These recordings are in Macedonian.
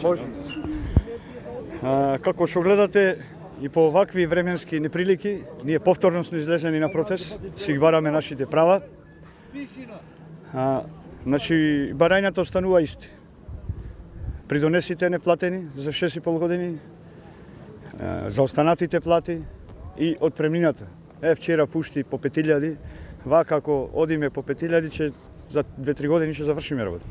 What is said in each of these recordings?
Може. Како што гледате, и по овакви временски неприлики, ние повторно сме излезени на протест, си ги бараме нашите права. Значи, барањето останува исти. Придонесите неплатени за 6,5 години, за останатите плати и отпремнината. Вчера пушти по 5.000, вака ако одиме по 5.000, че за 2-3 години ќе завршиме работа.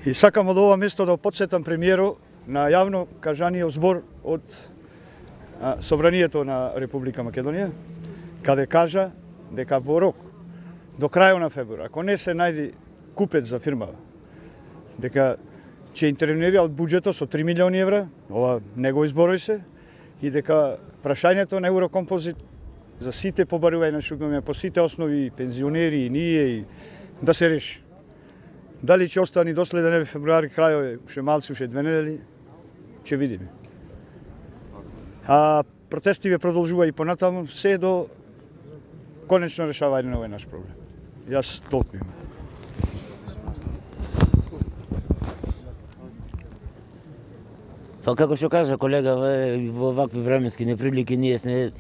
И сакам од ова место да потсетам премиеро на јавно кажаниот збор од Собранието на Република Македонија, каде кажа дека во рок до крајот на февруари, ако не се најде купец за фирма, дека ќе интервенира од буџетот со 3 милиони евра, ова не го изборој се, и дека прашањето на Еврокомпозит за сите побарувања што имаме по сите основи, пензионери и ние, и да се реши. Дали ќе остане до следен февруари, крајот, уште малци, уште 2 недели, ќе видиме. Протестиве продолжува и понатаму, се до конечно решавање на овој наш проблем. Јас толку имам. Па како што кажа колега, во вакви временски неприлики ние сме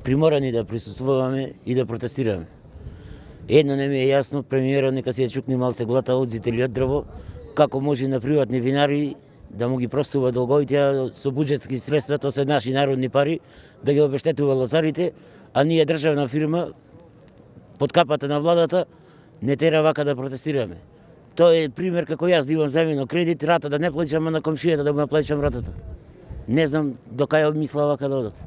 приморани да присуствуваме и да протестираме. Едно не ми е јасно, премиерот нека се чукне малце глата од зителиот дрво, како може на приватни винари да му ги простува долговите со буџетски средства, тоа се наши народни пари, да ги обештетува лозарите, а ние државна фирма под капата на владата не тера вака да протестираме. Тоа е пример како јас да имам земено кредит, рата да не плаќам, а на комшијата да му ја плаќам ратата. Не знам до кај обмисла вака да одат.